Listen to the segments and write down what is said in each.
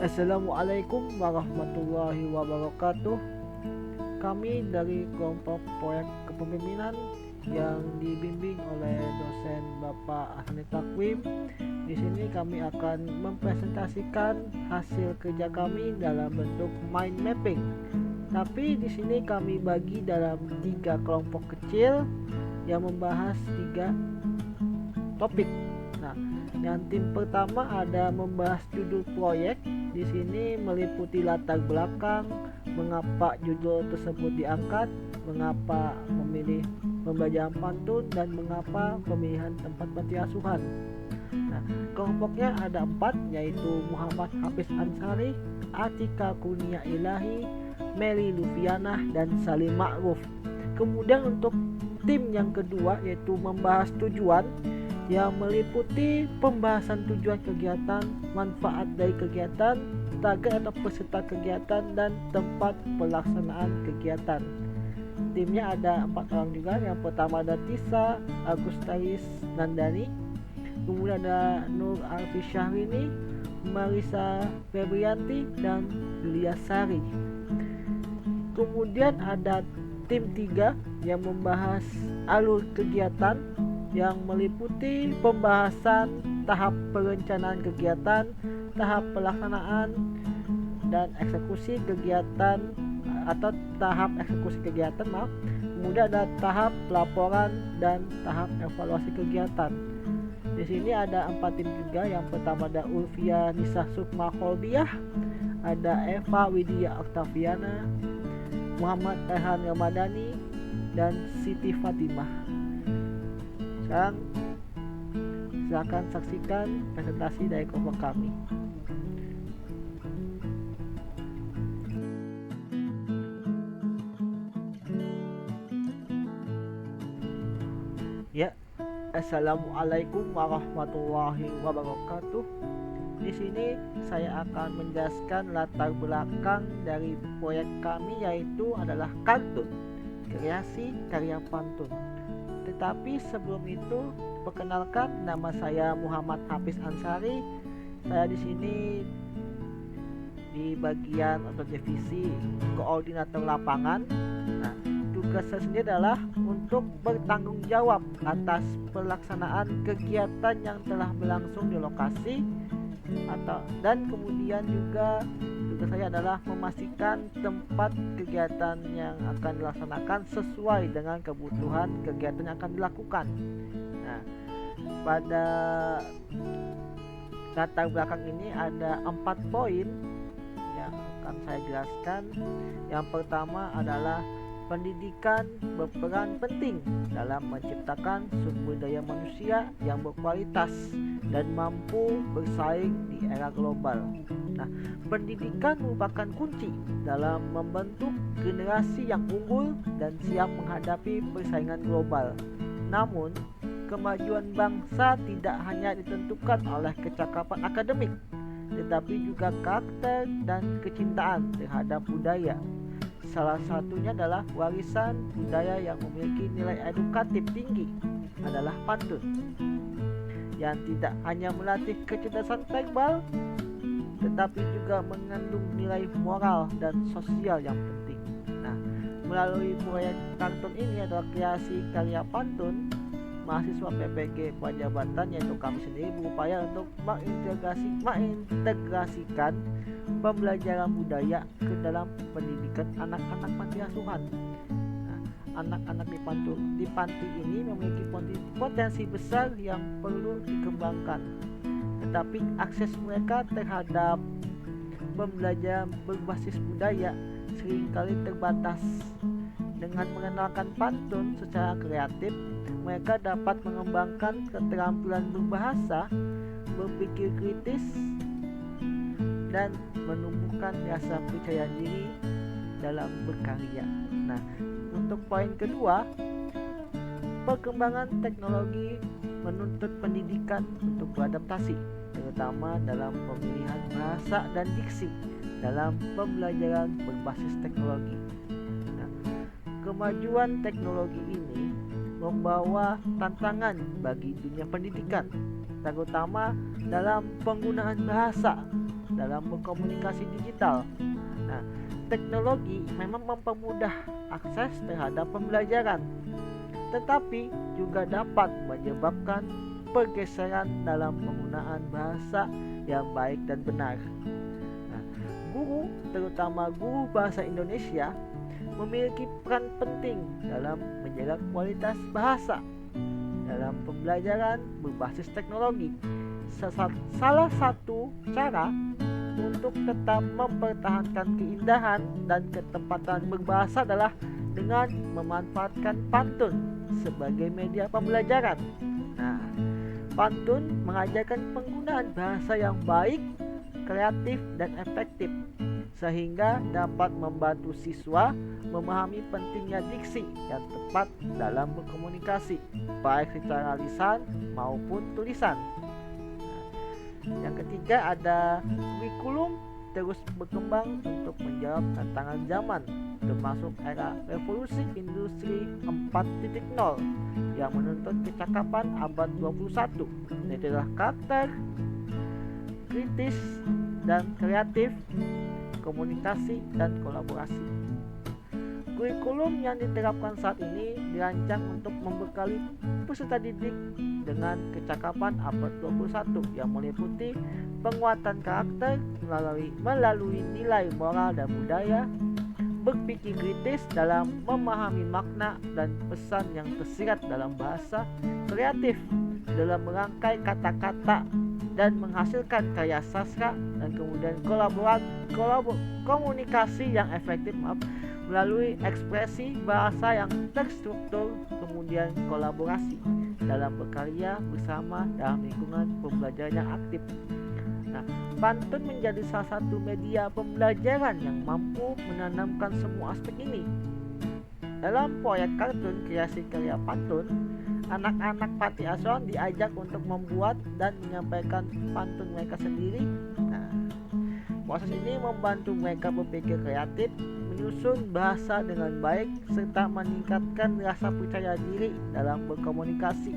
Assalamualaikum warahmatullahi wabarakatuh. Kami dari kelompok proyek kepemimpinan yang dibimbing oleh dosen Bapak Ahli Takwim. Di sini kami akan mempresentasikan hasil kerja kami dalam bentuk mind mapping. Tapi di sini kami bagi dalam 3 kelompok kecil yang membahas 3 topik. Nah, yang tim pertama ada membahas judul proyek. Di sini meliputi latar belakang, mengapa judul tersebut diangkat, mengapa memilih pembelajaran pantun, dan mengapa pemilihan tempat panti asuhan. Nah, kelompoknya ada 4, yaitu Muhammad Hafiz Ansari, Atika Kurnia Ilahi, Meli Lufianah, dan Salim Ma'ruf. Kemudian untuk tim yang kedua yaitu membahas tujuan, yang meliputi pembahasan tujuan kegiatan, manfaat dari kegiatan, target atau peserta kegiatan, dan tempat pelaksanaan kegiatan. Timnya ada 4 orang juga. Yang pertama ada Tisa Agustaris Nandani, kemudian ada Nur Arfi Syahrini, Marisa Febrianti, dan Julia Sari. Kemudian ada tim 3 yang membahas alur kegiatan, yang meliputi pembahasan tahap perencanaan kegiatan, tahap pelaksanaan, dan eksekusi kegiatan atau tahap eksekusi kegiatan, Kemudian ada tahap pelaporan dan tahap evaluasi kegiatan. Di sini ada 4 tim juga. Yang pertama ada Ulfia Nisa Sukma Kolbiah, ada Eva Widya Octaviana, Muhammad Rehan Ramadhani, dan Siti Fatimah. Sekarang silakan saksikan presentasi dari kelompok kami. Ya, assalamualaikum warahmatullahi wabarakatuh. Di sini saya akan menjelaskan latar belakang dari proyek kami, yaitu adalah kartun, kreasi karya pantun. Tetapi sebelum itu, perkenalkan, nama saya Muhammad Hafiz Ansari. Saya di sini di bagian atau divisi koordinator lapangan. Nah, tugas saya sendiri adalah untuk bertanggung jawab atas pelaksanaan kegiatan yang telah berlangsung di lokasi, dan kemudian juga tugas saya adalah memastikan tempat kegiatan yang akan dilaksanakan sesuai dengan kebutuhan kegiatan yang akan dilakukan. Nah, pada latar belakang ini ada 4 poin yang akan saya jelaskan. Yang pertama adalah pendidikan berperan penting dalam menciptakan sumber daya manusia yang berkualitas dan mampu bersaing di era global. Nah, pendidikan merupakan kunci dalam membentuk generasi yang unggul dan siap menghadapi persaingan global. Namun, kemajuan bangsa tidak hanya ditentukan oleh kecakapan akademik, tetapi juga karakter dan kecintaan terhadap budaya. Salah satunya adalah warisan budaya yang memiliki nilai edukatif tinggi adalah pantun, yang tidak hanya melatih kecerdasan verbal, tetapi juga mengandung nilai moral dan sosial yang penting. Nah, melalui proyek kartun ini adalah kreasi karya pantun, mahasiswa PPG Pajabatan, yaitu kami sendiri, berupaya untuk mengintegrasikan pembelajaran budaya ke dalam pendidikan anak-anak panti asuhan. Nah, anak-anak di panti ini memiliki potensi besar yang perlu dikembangkan, tetapi akses mereka terhadap pembelajaran berbasis budaya seringkali terbatas. Dengan mengenalkan pantun secara kreatif, mereka dapat mengembangkan keterampilan berbahasa, berpikir kritis, dan menumbuhkan rasa percaya diri dalam berkarya. Nah, untuk poin kedua, perkembangan teknologi menuntut pendidikan untuk beradaptasi, terutama dalam pemilihan bahasa dan diksi dalam pembelajaran berbasis teknologi. Nah, kemajuan teknologi ini membawa tantangan bagi dunia pendidikan, terutama dalam penggunaan bahasa dalam berkomunikasi digital. Nah, teknologi memang mempermudah akses terhadap pembelajaran, tetapi juga dapat menyebabkan pergeseran dalam penggunaan bahasa yang baik dan benar. Nah, guru, terutama guru bahasa Indonesia, memiliki peran penting dalam menjaga kualitas bahasa dalam pembelajaran berbasis teknologi. Salah satu cara untuk tetap mempertahankan keindahan dan ketepatan berbahasa adalah dengan memanfaatkan pantun sebagai media pembelajaran. Nah, pantun mengajarkan penggunaan bahasa yang baik, kreatif, dan efektif, sehingga dapat membantu siswa memahami pentingnya diksi yang tepat dalam berkomunikasi, baik secara lisan maupun tulisan. Yang ketiga ada kurikulum terus berkembang untuk menjawab tantangan zaman, termasuk era revolusi industri 4.0 yang menuntut kecakapan abad 21, yaitu karakter, kritis, dan kreatif, komunikasi, dan kolaborasi. Kurikulum yang diterapkan saat ini dirancang untuk membekali peserta didik dengan kecakapan abad 21 yang meliputi penguatan karakter melalui nilai moral dan budaya, berpikir kritis dalam memahami makna dan pesan yang tersirat dalam bahasa, kreatif dalam merangkai kata-kata dan menghasilkan karya sastra, dan kemudian komunikasi yang efektif melalui ekspresi bahasa yang terstruktur, kemudian kolaborasi dalam berkarya bersama dalam lingkungan pembelajaran yang aktif. Nah, pantun menjadi salah satu media pembelajaran yang mampu menanamkan semua aspek ini. Dalam proyek kartun kreasi karya pantun, anak-anak panti asuhan diajak untuk membuat dan menyampaikan pantun mereka sendiri. Nah, proses ini membantu mereka berpikir kreatif, menyusun bahasa dengan baik, serta meningkatkan rasa percaya diri dalam berkomunikasi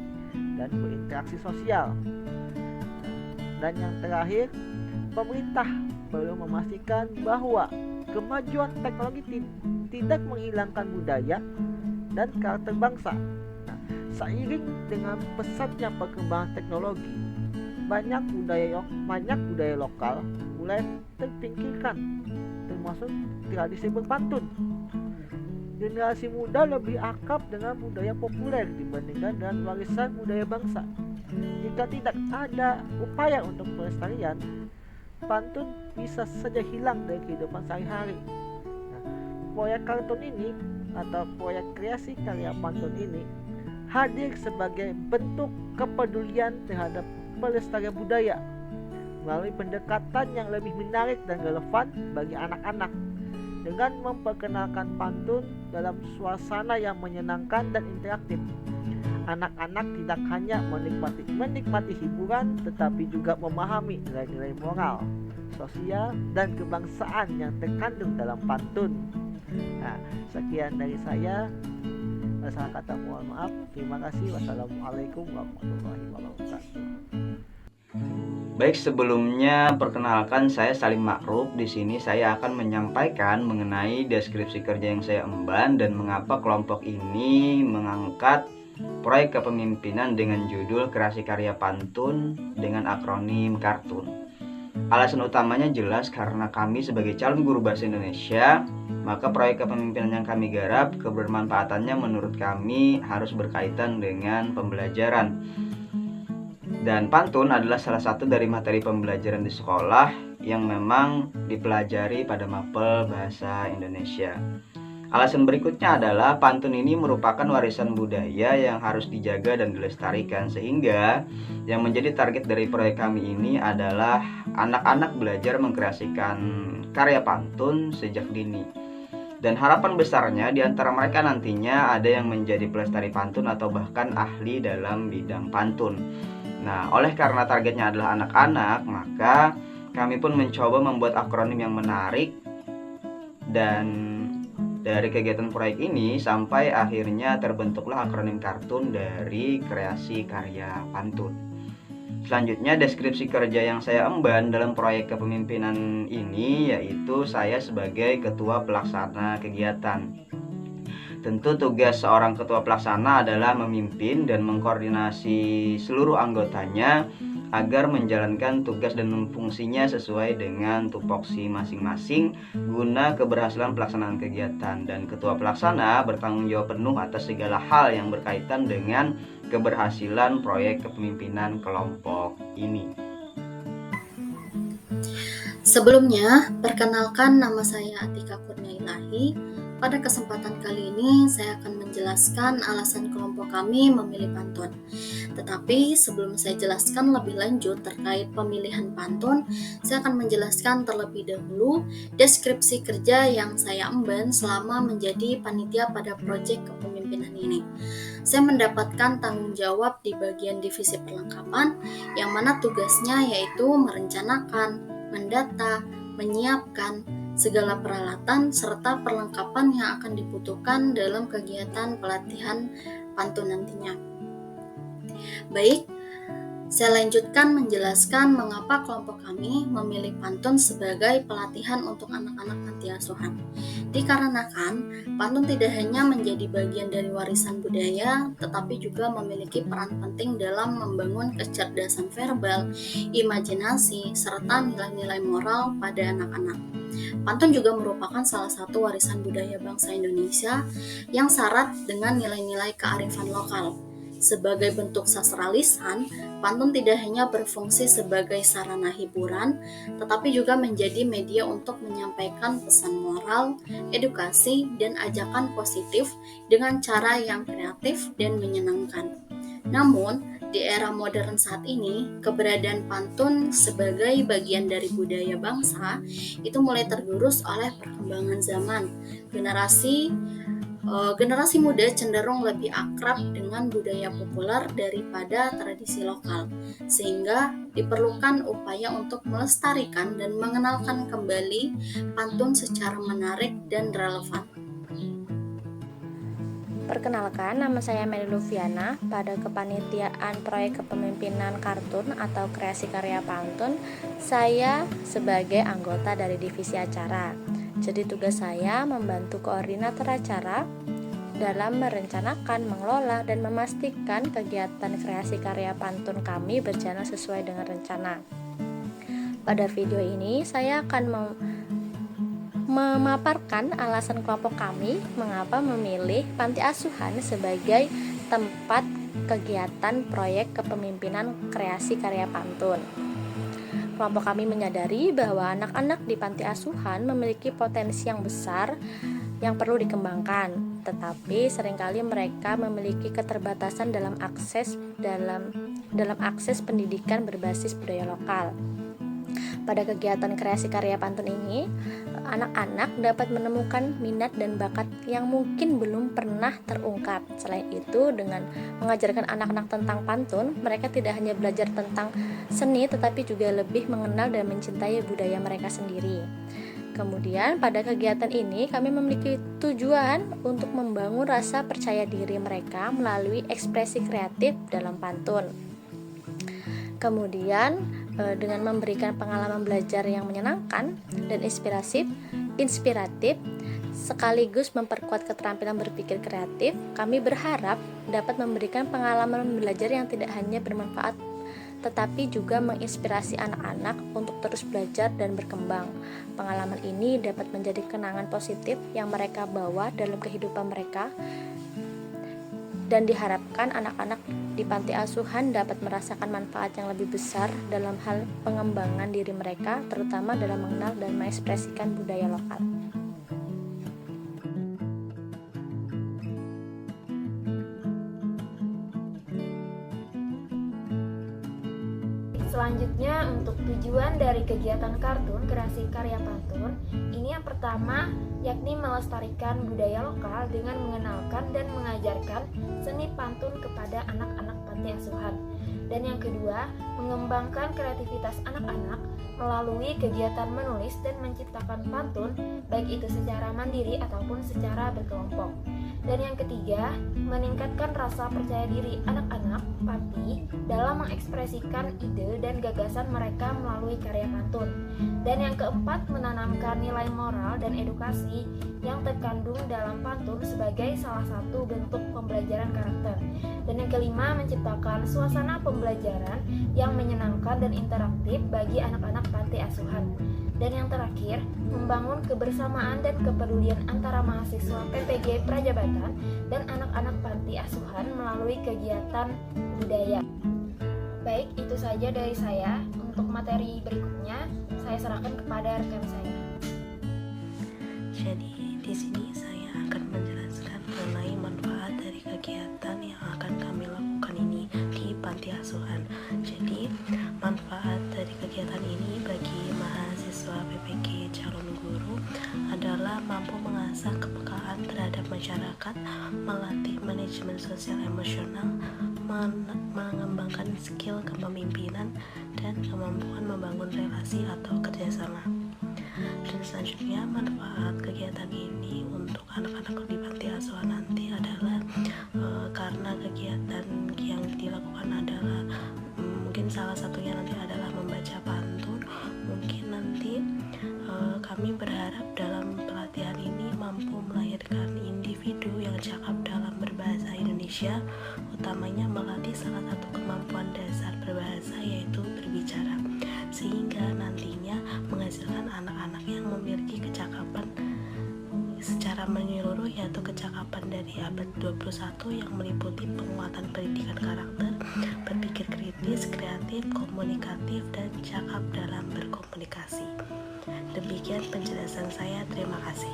dan berinteraksi sosial. Dan yang terakhir, pemerintah perlu memastikan bahwa kemajuan teknologi tidak menghilangkan budaya dan karakter bangsa. Nah, seiring dengan pesatnya perkembangan teknologi, banyak budaya lokal mulai terpinggirkan, termasuk tradisi berpantun. Generasi muda lebih akrab dengan budaya populer dibandingkan dengan warisan budaya bangsa. Jika tidak ada upaya untuk pelestarian, pantun bisa saja hilang dari kehidupan sehari-hari. Nah, proyek kartun ini atau proyek kreasi karya pantun ini hadir sebagai bentuk kepedulian terhadap pelestarian budaya melalui pendekatan yang lebih menarik dan relevan bagi anak-anak, dengan memperkenalkan pantun dalam suasana yang menyenangkan dan interaktif. Anak-anak tidak hanya menikmati hiburan, tetapi juga memahami nilai-nilai moral, sosial, dan kebangsaan yang terkandung dalam pantun. Nah, sekian dari saya. Salah kata mohon maaf. Terima kasih. Wassalamualaikum warahmatullahi wabarakatuh. Baik, sebelumnya perkenalkan, saya Salim Makruf. Di sini saya akan menyampaikan mengenai deskripsi kerja yang saya emban dan mengapa kelompok ini mengangkat proyek kepemimpinan dengan judul kreasi karya pantun dengan akronim kartun. Alasan utamanya jelas karena kami sebagai calon guru bahasa Indonesia, maka proyek kepemimpinan yang kami garap, kebermanfaatannya menurut kami harus berkaitan dengan pembelajaran. Dan pantun adalah salah satu dari materi pembelajaran di sekolah yang memang dipelajari pada mapel bahasa Indonesia. Alasan berikutnya adalah pantun ini merupakan warisan budaya yang harus dijaga dan dilestarikan, sehingga yang menjadi target dari proyek kami ini adalah anak-anak belajar mengkreasikan karya pantun sejak dini. Dan harapan besarnya di antara mereka nantinya ada yang menjadi pelestari pantun atau bahkan ahli dalam bidang pantun. Nah, oleh karena targetnya adalah anak-anak, maka kami pun mencoba membuat akronim yang menarik. Dan dari kegiatan proyek ini sampai akhirnya terbentuklah akronim kartun dari kreasi karya pantun. Selanjutnya, deskripsi kerja yang saya emban dalam proyek kepemimpinan ini yaitu saya sebagai ketua pelaksana kegiatan. Tentu tugas seorang ketua pelaksana adalah memimpin dan mengkoordinasi seluruh anggotanya agar menjalankan tugas dan fungsinya sesuai dengan tupoksi masing-masing guna keberhasilan pelaksanaan kegiatan. Dan ketua pelaksana bertanggung jawab penuh atas segala hal yang berkaitan dengan keberhasilan proyek kepemimpinan kelompok ini. Sebelumnya, perkenalkan, nama saya Atika Kurnia Ilahi. Pada kesempatan kali ini, saya akan menjelaskan alasan kelompok kami memilih pantun. Tetapi sebelum saya jelaskan lebih lanjut terkait pemilihan pantun, saya akan menjelaskan terlebih dahulu deskripsi kerja yang saya emban selama menjadi panitia pada proyek kepemimpinan ini. Saya mendapatkan tanggung jawab di bagian divisi perlengkapan, yang mana tugasnya yaitu merencanakan, mendata, menyiapkan segala peralatan serta perlengkapan yang akan dibutuhkan dalam kegiatan pelatihan pantun nantinya. Baik, saya lanjutkan menjelaskan mengapa kelompok kami memilih pantun sebagai pelatihan untuk anak-anak panti asuhan. Dikarenakan pantun tidak hanya menjadi bagian dari warisan budaya, tetapi juga memiliki peran penting dalam membangun kecerdasan verbal, imajinasi, serta nilai-nilai moral pada anak-anak. Pantun juga merupakan salah satu warisan budaya bangsa Indonesia yang syarat dengan nilai-nilai kearifan lokal. Sebagai bentuk sastra lisan, pantun tidak hanya berfungsi sebagai sarana hiburan, tetapi juga menjadi media untuk menyampaikan pesan moral, edukasi, dan ajakan positif dengan cara yang kreatif dan menyenangkan. Namun, di era modern saat ini, keberadaan pantun sebagai bagian dari budaya bangsa itu mulai tergerus oleh perkembangan zaman. Generasi muda cenderung lebih akrab dengan budaya populer daripada tradisi lokal, sehingga diperlukan upaya untuk melestarikan dan mengenalkan kembali pantun secara menarik dan relevan. Perkenalkan, nama saya Meli Lufiana. Pada kepanitiaan proyek kepemimpinan kartun atau kreasi karya pantun, saya sebagai anggota dari divisi acara. Jadi tugas saya membantu koordinator acara dalam merencanakan, mengelola, dan memastikan kegiatan kreasi karya pantun kami berjalan sesuai dengan rencana. Pada video ini, saya akan memaparkan alasan kelompok kami mengapa memilih panti asuhan sebagai tempat kegiatan proyek kepemimpinan kreasi karya pantun. Kelompok kami menyadari bahwa anak-anak di panti asuhan memiliki potensi yang besar yang perlu dikembangkan, tetapi seringkali mereka memiliki keterbatasan dalam akses pendidikan berbasis budaya lokal. Pada kegiatan kreasi karya pantun ini, anak-anak dapat menemukan minat dan bakat yang mungkin belum pernah terungkap. Selain itu, dengan mengajarkan anak-anak tentang pantun, mereka tidak hanya belajar tentang seni, tetapi juga lebih mengenal dan mencintai budaya mereka sendiri. Kemudian, pada kegiatan ini, kami memiliki tujuan untuk membangun rasa percaya diri mereka melalui ekspresi kreatif dalam pantun. Kemudian, dengan memberikan pengalaman belajar yang menyenangkan dan inspiratif, sekaligus memperkuat keterampilan berpikir kreatif, kami berharap dapat memberikan pengalaman belajar yang tidak hanya bermanfaat, tetapi juga menginspirasi anak-anak untuk terus belajar dan berkembang. Pengalaman ini dapat menjadi kenangan positif yang mereka bawa dalam kehidupan mereka, dan diharapkan anak-anak di panti asuhan dapat merasakan manfaat yang lebih besar dalam hal pengembangan diri mereka, terutama dalam mengenal dan mengekspresikan budaya lokal. Selanjutnya, untuk tujuan dari kegiatan kartun kreasi karya pantun, ini yang pertama yakni melestarikan budaya lokal dengan mengenalkan dan mengajarkan seni pantun kepada anak-anak panti asuhan. Dan yang kedua, mengembangkan kreativitas anak-anak melalui kegiatan menulis dan menciptakan pantun, baik itu secara mandiri ataupun secara berkelompok. Dan yang ketiga, meningkatkan rasa percaya diri anak-anak panti dalam mengekspresikan ide dan gagasan mereka melalui karya pantun. Dan yang keempat, menanamkan nilai moral dan edukasi yang terkandung dalam pantun sebagai salah satu bentuk pembelajaran karakter. Dan yang kelima, menciptakan suasana pembelajaran yang menyenangkan dan interaktif bagi anak-anak panti asuhan. Dan yang terakhir, membangun kebersamaan dan kepedulian antara mahasiswa PPG Prajabatan dan anak-anak panti asuhan melalui kegiatan budaya. Baik, itu saja dari saya. Untuk materi berikutnya, saya serahkan kepada rekan saya. Jadi di sini saya akan menjelaskan mengenai manfaat dari kegiatan yang akan kami lakukan ini di panti asuhan. Jadi manfaat dari kegiatan ini bagi mahasiswa PPG calon guru adalah mampu mengasah kepekaan terhadap masyarakat, melatih manajemen sosial emosional, mengembangkan skill kepemimpinan, dan kemampuan membangun relasi atau kerjasama. Dan selanjutnya manfaat kegiatan ini untuk anak-anak di panti asuhan nanti adalah karena kegiatan yang dilakukan adalah mungkin salah satunya nanti adalah membaca pantun. Mungkin nanti kami berharap dalam pelatihan ini mampu melahirkan individu yang cakap dalam berbahasa Indonesia, utamanya melatih salah satu kemampuan dasar berbahasa yaitu berbicara, sehingga nantinya menghasilkan anak-anak yang memiliki kecakapan secara menyeluruh, yaitu kecakapan dari abad 21 yang meliputi penguatan pendidikan karakter, berpikir kritis, kreatif, komunikatif, dan cakap dalam berkomunikasi. Demikian penjelasan saya, terima kasih.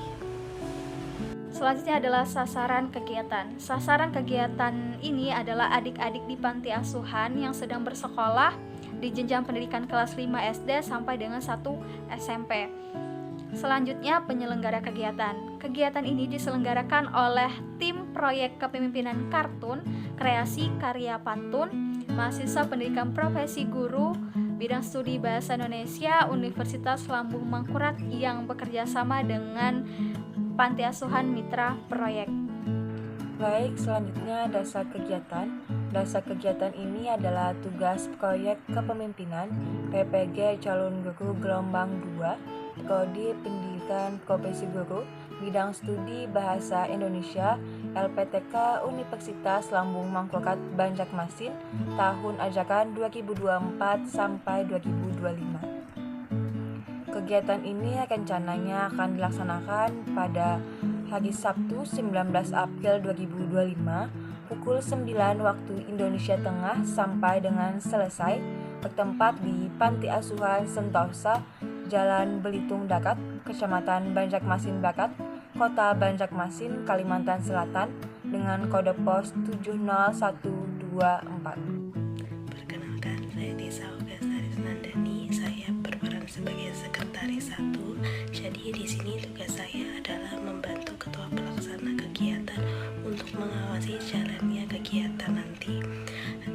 Selanjutnya adalah sasaran kegiatan. Sasaran kegiatan ini adalah adik-adik di panti asuhan yang sedang bersekolah di jenjang pendidikan kelas 5 SD sampai dengan 1 SMP. Selanjutnya penyelenggara kegiatan. Kegiatan ini diselenggarakan oleh tim proyek kepemimpinan kartun, kreasi karya pantun, mahasiswa pendidikan profesi guru, bidang studi bahasa Indonesia, Universitas Lambung Mangkurat yang bekerja sama dengan Panti Asuhan Mitra Proyek. Baik, selanjutnya dasar kegiatan. Dasar kegiatan ini adalah tugas proyek kepemimpinan PPG calon guru gelombang 2, Prodi Pendidikan Profesi Guru, bidang studi Bahasa Indonesia, LPTK Universitas Lambung Mangkurat Banjarmasin, tahun ajaran 2024 sampai 2025. Kegiatan ini rencananya akan dilaksanakan pada hari Sabtu 19 April 2025 pukul 9 waktu Indonesia Tengah sampai dengan selesai, bertempat di Panti Asuhan Sentosa, Jalan Belitung Darat, Kecamatan Banjarmasin Barat, Kota Banjarmasin, Kalimantan Selatan, dengan kode pos 70124. Perkenalkan, saya Desa Ogasaris Nandani. Saya berperan sebagai sekretaris 1. Jadi di sini tugas saya adalah membantu ketua pelaksana kegiatan untuk mengawasi jalannya kegiatan nanti.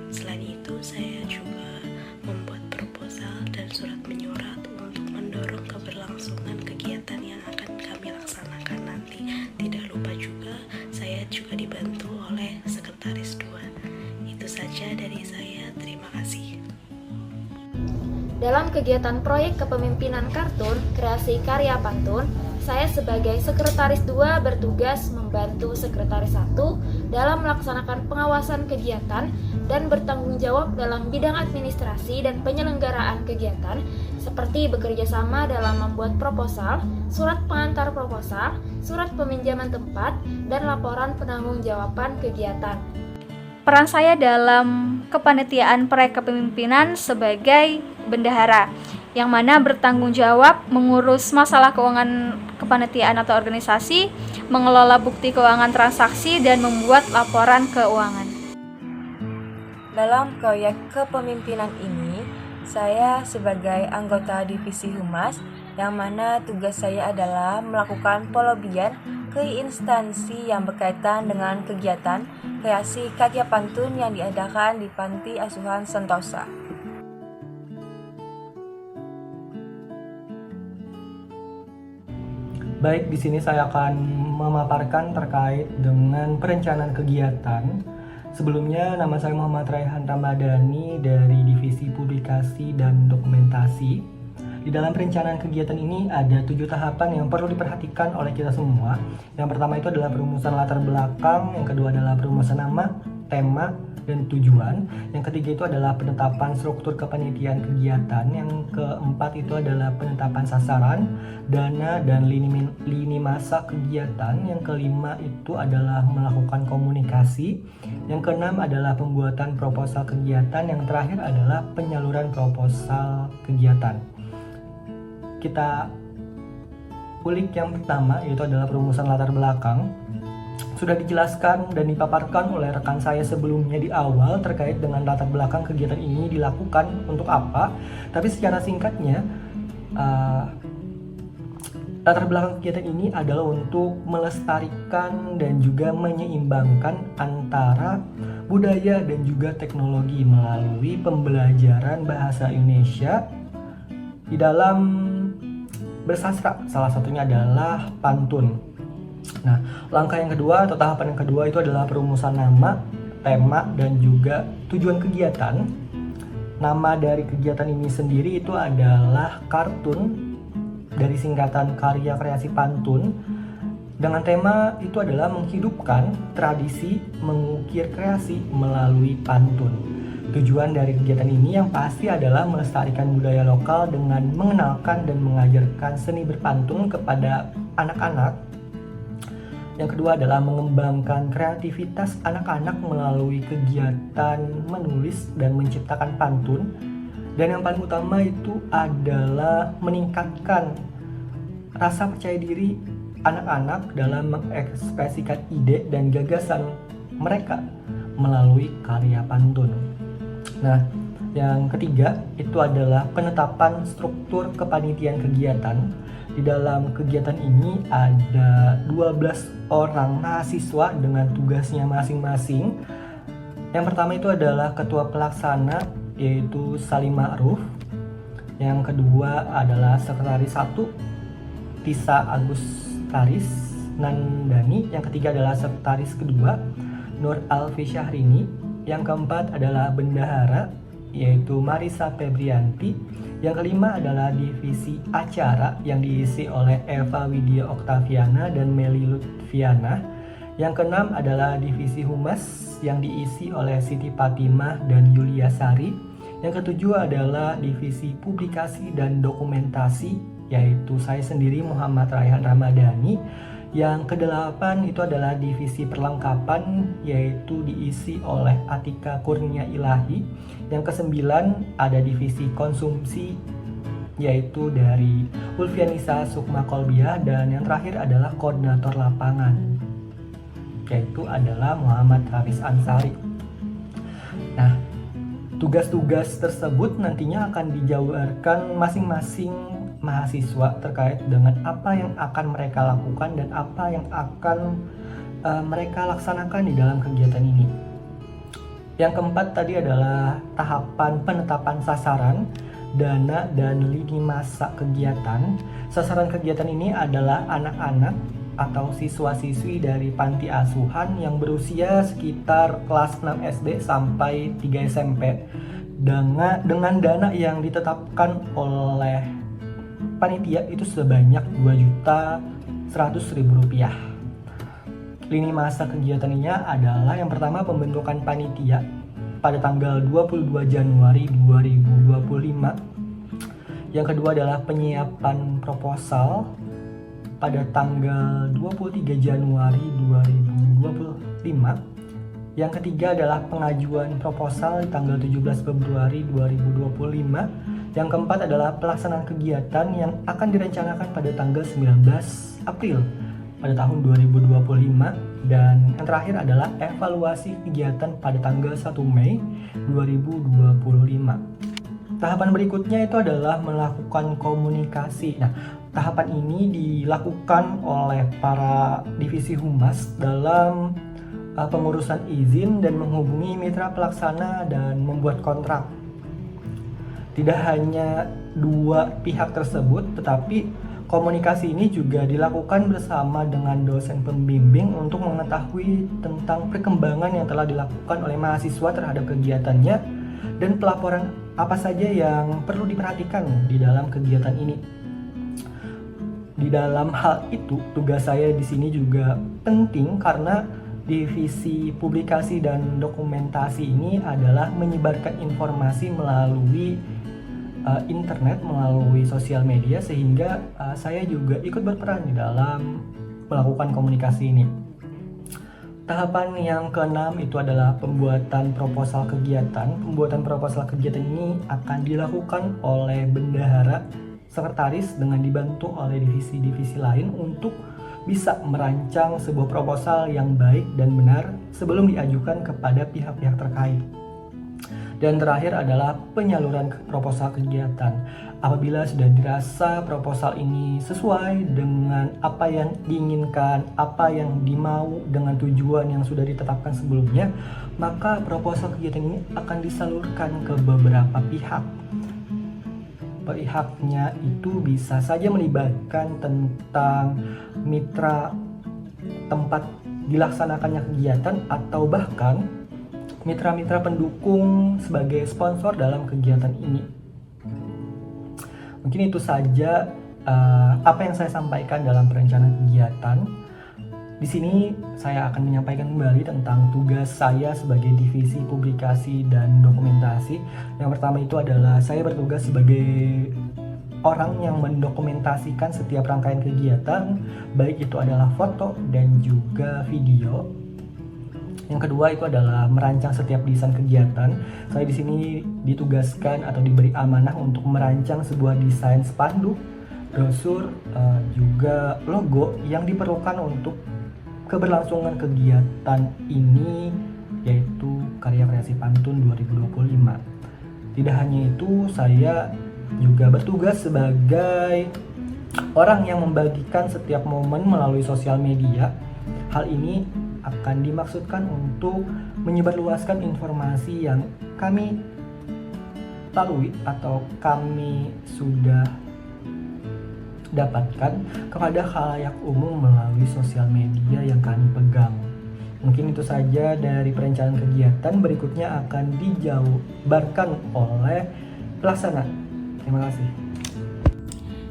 Selain itu, saya juga membuat proposal dan surat menyurat untuk mendorong keberlangsungan kegiatan yang akan kami laksanakan nanti. Tidak lupa juga, saya juga dibantu oleh sekretaris 2. Itu saja dari saya, terima kasih. Dalam kegiatan proyek kepemimpinan kartun, kreasi karya pantun, saya sebagai sekretaris 2 bertugas membantu sekretaris 1 dalam melaksanakan pengawasan kegiatan dan bertanggung jawab dalam bidang administrasi dan penyelenggaraan kegiatan, seperti bekerja sama dalam membuat proposal, surat pengantar proposal, surat peminjaman tempat, dan laporan penanggung-jawaban kegiatan. Peran saya dalam kepanitiaan proyek kepemimpinan sebagai bendahara, yang mana bertanggung jawab mengurus masalah keuangan kepanitiaan atau organisasi, mengelola bukti keuangan transaksi, dan membuat laporan keuangan. Dalam proyek kepemimpinan ini, saya sebagai anggota divisi humas, yang mana tugas saya adalah melakukan pelobian ke instansi yang berkaitan dengan kegiatan kreasi karya pantun yang diadakan di Panti Asuhan Sentosa. Baik, di sini saya akan memaparkan terkait dengan perencanaan kegiatan. Sebelumnya, nama saya Muhammad Raihan Ramadhani dari Divisi Publikasi dan Dokumentasi. Di dalam perencanaan kegiatan ini ada 7 tahapan yang perlu diperhatikan oleh kita semua. Yang pertama itu adalah perumusan latar belakang, yang kedua adalah perumusan nama, tema, dan tujuan. Yang ketiga itu adalah penetapan struktur kepanitiaan kegiatan. Yang keempat itu adalah penetapan sasaran, dana, dan lini masa kegiatan. Yang kelima itu adalah melakukan komunikasi. Yang keenam adalah pembuatan proposal kegiatan. Yang terakhir adalah penyaluran proposal kegiatan. Kita ulik yang pertama, yaitu adalah perumusan latar belakang. Sudah dijelaskan dan dipaparkan oleh rekan saya sebelumnya di awal terkait dengan latar belakang kegiatan ini dilakukan untuk apa. Tapi secara singkatnya, latar belakang kegiatan ini adalah untuk melestarikan dan juga menyeimbangkan antara budaya dan juga teknologi melalui pembelajaran bahasa Indonesia di dalam bersastra. Salah satunya adalah pantun. Nah, langkah yang kedua atau tahapan yang kedua itu adalah perumusan nama, tema, dan juga tujuan kegiatan. Nama dari kegiatan ini sendiri itu adalah kartun dari singkatan karya kreasi pantun. Dengan tema itu adalah menghidupkan tradisi mengukir kreasi melalui pantun. Tujuan dari kegiatan ini yang pasti adalah melestarikan budaya lokal dengan mengenalkan dan mengajarkan seni berpantun kepada anak-anak. Yang kedua adalah mengembangkan kreativitas anak-anak melalui kegiatan menulis dan menciptakan pantun. Dan yang paling utama itu adalah meningkatkan rasa percaya diri anak-anak dalam mengekspresikan ide dan gagasan mereka melalui karya pantun. Nah, yang ketiga itu adalah penetapan struktur kepanitiaan kegiatan. Di dalam kegiatan ini ada 12 orang mahasiswa dengan tugasnya masing-masing. Yang pertama itu adalah ketua pelaksana, yaitu Salim Ma'ruf. Yang kedua adalah sekretaris 1 Tisa Agustaris Nandani. Yang ketiga adalah sekretaris kedua Nur Alfi Syahrini. Yang keempat adalah bendahara, yaitu Marisa Febrianti. Yang kelima adalah divisi acara yang diisi oleh Eva Widya Oktaviana dan Meli Lutfiana. Yang keenam adalah divisi humas yang diisi oleh Siti Fatimah dan Yulia Sari. Yang ketujuh adalah divisi publikasi dan dokumentasi, yaitu saya sendiri Muhammad Raihan Ramadhani. Yang kedelapan itu adalah divisi perlengkapan, yaitu diisi oleh Atika Kurnia Ilahi. Yang kesembilan ada divisi konsumsi, yaitu dari Ulfianisa Sukma Kolbiah. Dan yang terakhir adalah koordinator lapangan, yaitu adalah Muhammad Hafiz Ansari. Nah, tugas-tugas tersebut nantinya akan dijabarkan masing-masing mahasiswa terkait dengan apa yang akan mereka lakukan dan apa yang akan mereka laksanakan di dalam kegiatan ini. Yang keempat tadi adalah tahapan penetapan sasaran, dana, dan lini masa kegiatan. Sasaran kegiatan ini adalah anak-anak atau siswa-siswi dari panti asuhan yang berusia sekitar kelas 6 SD sampai 3 SMP dengan dana yang ditetapkan oleh panitia itu sebanyak Rp2.100.000. Lini masa kegiatannya adalah yang pertama pembentukan panitia pada tanggal 22 Januari 2025. Yang kedua adalah penyiapan proposal pada tanggal 23 Januari 2025. Yang ketiga adalah pengajuan proposal di tanggal 17 Februari 2025. Yang keempat adalah pelaksanaan kegiatan yang akan direncanakan pada tanggal 19 April pada tahun 2025. Dan yang terakhir adalah evaluasi kegiatan pada tanggal 1 Mei 2025. Tahapan berikutnya itu adalah melakukan komunikasi. Nah, tahapan ini dilakukan oleh para divisi humas dalam pengurusan izin dan menghubungi mitra pelaksana dan membuat kontrak. Tidak hanya dua pihak tersebut, tetapi komunikasi ini juga dilakukan bersama dengan dosen pembimbing untuk mengetahui tentang perkembangan yang telah dilakukan oleh mahasiswa terhadap kegiatannya dan pelaporan apa saja yang perlu diperhatikan di dalam kegiatan ini. Di dalam hal itu, tugas saya di sini juga penting karena divisi publikasi dan dokumentasi ini adalah menyebarkan informasi melalui internet, melalui sosial media, sehingga saya juga ikut berperan di dalam melakukan komunikasi ini. Tahapan yang keenam itu adalah pembuatan proposal kegiatan. Pembuatan proposal kegiatan ini akan dilakukan oleh bendahara sekretaris dengan dibantu oleh divisi-divisi lain untuk bisa merancang sebuah proposal yang baik dan benar sebelum diajukan kepada pihak-pihak terkait. Dan terakhir adalah penyaluran proposal kegiatan. Apabila sudah dirasa proposal ini sesuai dengan apa yang diinginkan, apa yang dimau dengan tujuan yang sudah ditetapkan sebelumnya, maka proposal kegiatan ini akan disalurkan ke beberapa pihak. Pihaknya itu bisa saja melibatkan tentang mitra tempat dilaksanakannya kegiatan atau bahkan mitra-mitra pendukung sebagai sponsor dalam kegiatan ini. Mungkin itu saja apa yang saya sampaikan dalam perencanaan kegiatan. Di sini saya akan menyampaikan kembali tentang tugas saya sebagai divisi publikasi dan dokumentasi. Yang pertama itu adalah saya bertugas sebagai orang yang mendokumentasikan setiap rangkaian kegiatan, baik itu adalah foto dan juga video. Yang kedua itu adalah merancang setiap desain kegiatan. Saya di sini ditugaskan atau diberi amanah untuk merancang sebuah desain spanduk, brosur, juga logo yang diperlukan untuk keberlangsungan kegiatan ini, yaitu Karya Kreasi Pantun 2025. Tidak hanya itu, saya juga bertugas sebagai orang yang membagikan setiap momen melalui sosial media. Hal ini akan dimaksudkan untuk menyebarluaskan informasi yang kami lalui atau kami sudah dapatkan kepada khalayak umum melalui sosial media yang kami pegang. Mungkin itu saja dari perencanaan kegiatan. Berikutnya akan dijabarkan oleh pelaksana. Terima kasih.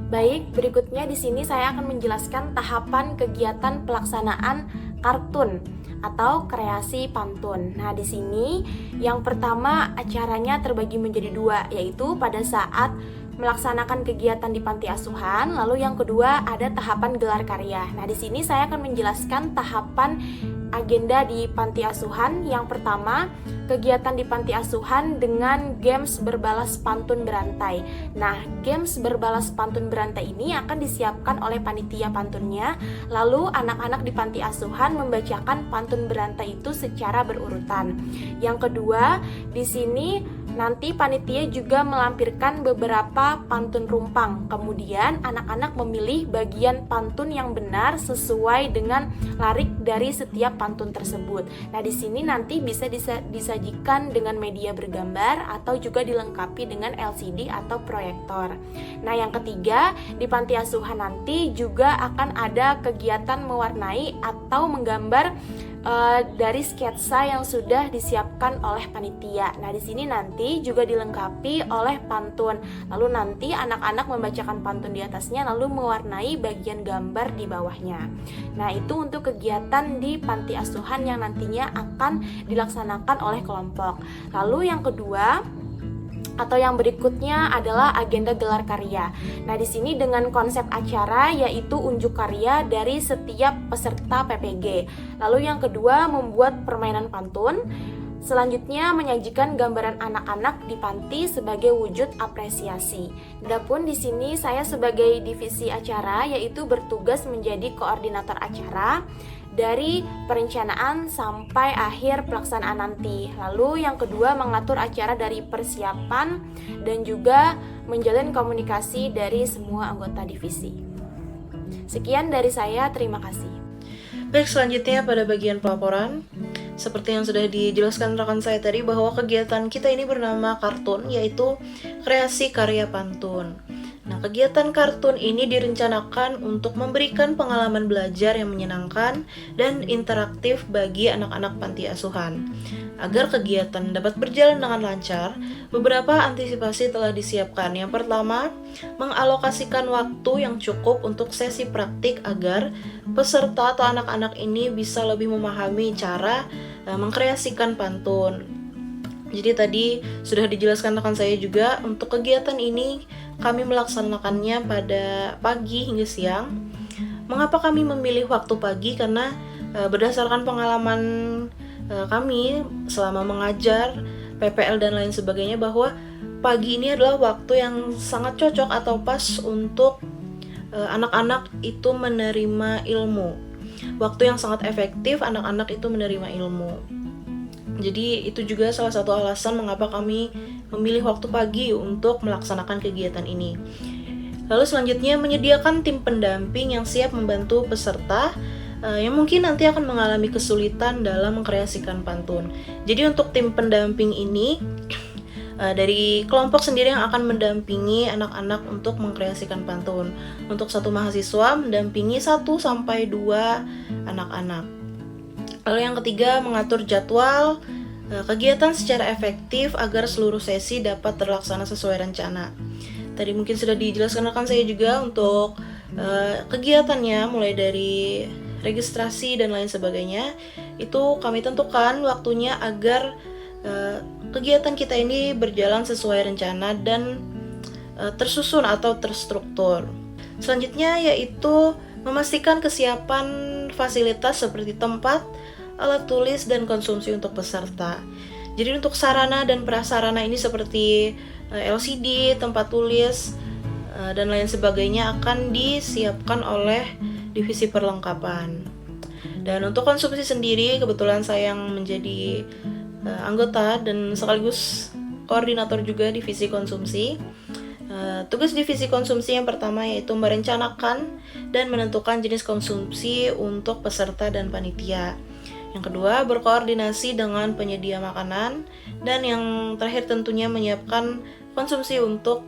Baik, berikutnya di sini saya akan menjelaskan tahapan kegiatan pelaksanaan kartun atau kreasi pantun. Nah, di sini yang pertama acaranya terbagi menjadi dua, yaitu pada saat melaksanakan kegiatan di panti asuhan, lalu yang kedua ada tahapan gelar karya. Nah, di sini saya akan menjelaskan tahapan agenda di panti asuhan. Yang pertama, kegiatan di panti asuhan dengan games berbalas pantun berantai. Nah, games berbalas pantun berantai ini akan disiapkan oleh panitia pantunnya. Lalu anak-anak di panti asuhan membacakan pantun berantai itu secara berurutan. Yang kedua, di sini nanti panitia juga melampirkan beberapa pantun rumpang. Kemudian anak-anak memilih bagian pantun yang benar sesuai dengan larik dari setiap pantun tersebut. Nah, di sini nanti bisa disajikan dengan media bergambar atau juga dilengkapi dengan LCD atau proyektor. Nah, yang ketiga, di panti asuhan nanti juga akan ada kegiatan mewarnai atau menggambar dari sketsa yang sudah disiapkan oleh panitia. Nah, di sini nanti juga dilengkapi oleh pantun. Lalu nanti anak-anak membacakan pantun di atasnya lalu mewarnai bagian gambar di bawahnya. Nah, itu untuk kegiatan di panti asuhan yang nantinya akan dilaksanakan oleh kelompok. Lalu yang kedua atau yang berikutnya adalah agenda gelar karya. Nah, di sini dengan konsep acara yaitu unjuk karya dari setiap peserta PPG. Lalu yang kedua membuat permainan pantun. Selanjutnya menyajikan gambaran anak-anak di panti sebagai wujud apresiasi. Adapun di sini saya sebagai divisi acara yaitu bertugas menjadi koordinator acara dari perencanaan sampai akhir pelaksanaan nanti. Lalu yang kedua mengatur acara dari persiapan dan juga menjalin komunikasi dari semua anggota divisi. Sekian dari saya, terima kasih. Baik, selanjutnya pada bagian pelaporan. Seperti yang sudah dijelaskan rekan saya tadi bahwa kegiatan kita ini bernama kartun, yaitu kreasi karya pantun. Nah, kegiatan kartun ini direncanakan untuk memberikan pengalaman belajar yang menyenangkan dan interaktif bagi anak-anak panti asuhan. Agar kegiatan dapat berjalan dengan lancar, beberapa antisipasi telah disiapkan. Yang pertama, mengalokasikan waktu yang cukup untuk sesi praktik agar peserta atau anak-anak ini bisa lebih memahami cara mengkreasikan pantun. Jadi tadi sudah dijelaskan rekan saya juga, untuk kegiatan ini kami melaksanakannya pada pagi hingga siang. Mengapa kami memilih waktu pagi? Karena berdasarkan pengalaman kami selama mengajar PPL dan lain sebagainya, bahwa pagi ini adalah waktu yang sangat cocok atau pas untuk anak-anak itu menerima ilmu. Waktu yang sangat efektif anak-anak itu menerima ilmu. Jadi itu juga salah satu alasan mengapa kami memilih waktu pagi untuk melaksanakan kegiatan ini. Lalu selanjutnya, menyediakan tim pendamping yang siap membantu peserta yang mungkin nanti akan mengalami kesulitan dalam mengkreasikan pantun. Jadi untuk tim pendamping ini dari kelompok sendiri yang akan mendampingi anak-anak untuk mengkreasikan pantun. Untuk satu mahasiswa mendampingi 1-2 anak-anak. Lalu yang ketiga, mengatur jadwal kegiatan secara efektif agar seluruh sesi dapat terlaksana sesuai rencana. Tadi mungkin sudah dijelaskan rekan saya juga untuk kegiatannya, mulai dari registrasi dan lain sebagainya. Itu kami tentukan waktunya agar kegiatan kita ini berjalan sesuai rencana dan tersusun atau terstruktur. Selanjutnya yaitu memastikan kesiapan fasilitas seperti tempat, alat tulis, dan konsumsi untuk peserta. Jadi untuk sarana dan prasarana ini seperti LCD, tempat tulis, dan lain sebagainya akan disiapkan oleh divisi perlengkapan. Dan untuk konsumsi sendiri, kebetulan saya yang menjadi anggota dan sekaligus koordinator juga divisi konsumsi. Tugas divisi konsumsi yang pertama yaitu merencanakan dan menentukan jenis konsumsi untuk peserta dan panitia. Yang kedua, berkoordinasi dengan penyedia makanan. Dan yang terakhir tentunya menyiapkan konsumsi untuk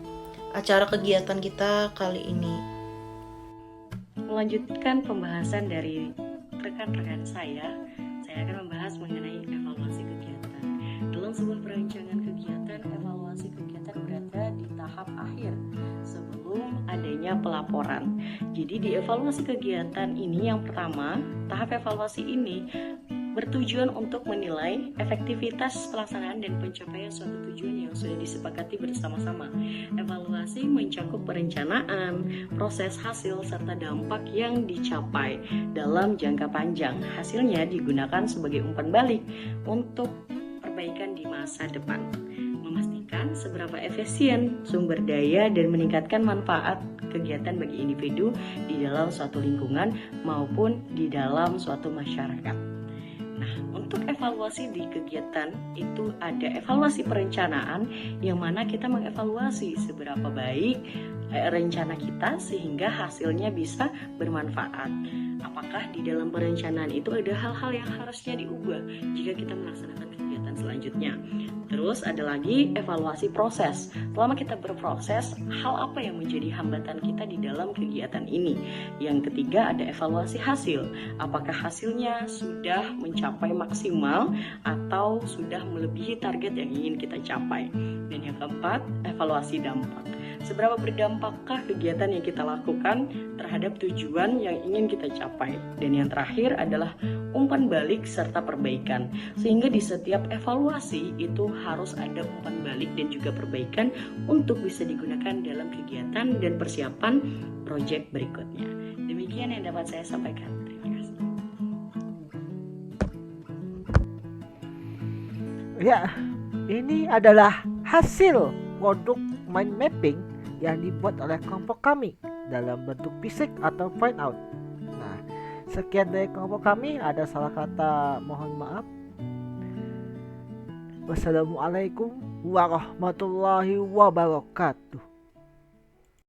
acara kegiatan kita kali ini. Melanjutkan pembahasan dari rekan-rekan saya akan membahas mengenai evaluasi kegiatan. Dalam sebuah perencanaan kegiatan, evaluasi kegiatan berada di tahap akhir sebelum adanya pelaporan. Jadi di evaluasi kegiatan ini yang pertama, tahap evaluasi ini bertujuan untuk menilai efektivitas pelaksanaan dan pencapaian suatu tujuan yang sudah disepakati bersama-sama. Evaluasi mencakup perencanaan, proses, hasil, serta dampak yang dicapai dalam jangka panjang. Hasilnya digunakan sebagai umpan balik untuk perbaikan di masa depan. Memastikan seberapa efisien sumber daya dan meningkatkan manfaat kegiatan bagi individu di dalam suatu lingkungan maupun di dalam suatu masyarakat. Nah, untuk evaluasi di kegiatan itu ada evaluasi perencanaan, yang mana kita mengevaluasi seberapa baik rencana kita sehingga hasilnya bisa bermanfaat. Apakah di dalam perencanaan itu ada hal-hal yang harusnya diubah jika kita melaksanakan kegiatan selanjutnya. Terus ada lagi evaluasi proses. Selama kita berproses, hal apa yang menjadi hambatan kita di dalam kegiatan ini. Yang ketiga ada evaluasi hasil. Apakah hasilnya sudah mencapai maksimal atau sudah melebihi target yang ingin kita capai. Dan yang keempat, evaluasi dampak. Seberapa berdampakkah kegiatan yang kita lakukan terhadap tujuan yang ingin kita capai. Dan yang terakhir adalah umpan balik serta perbaikan. Sehingga di setiap evaluasi itu harus ada umpan balik dan juga perbaikan untuk bisa digunakan dalam kegiatan dan persiapan proyek berikutnya. Demikian yang dapat saya sampaikan. Terima kasih. Ya, ini adalah hasil produk mind mapping yang dibuat oleh kelompok kami dalam bentuk fisik atau print out. Nah, sekian dari kelompok kami. Ada salah kata, mohon maaf. Wassalamualaikum warahmatullahi wabarakatuh.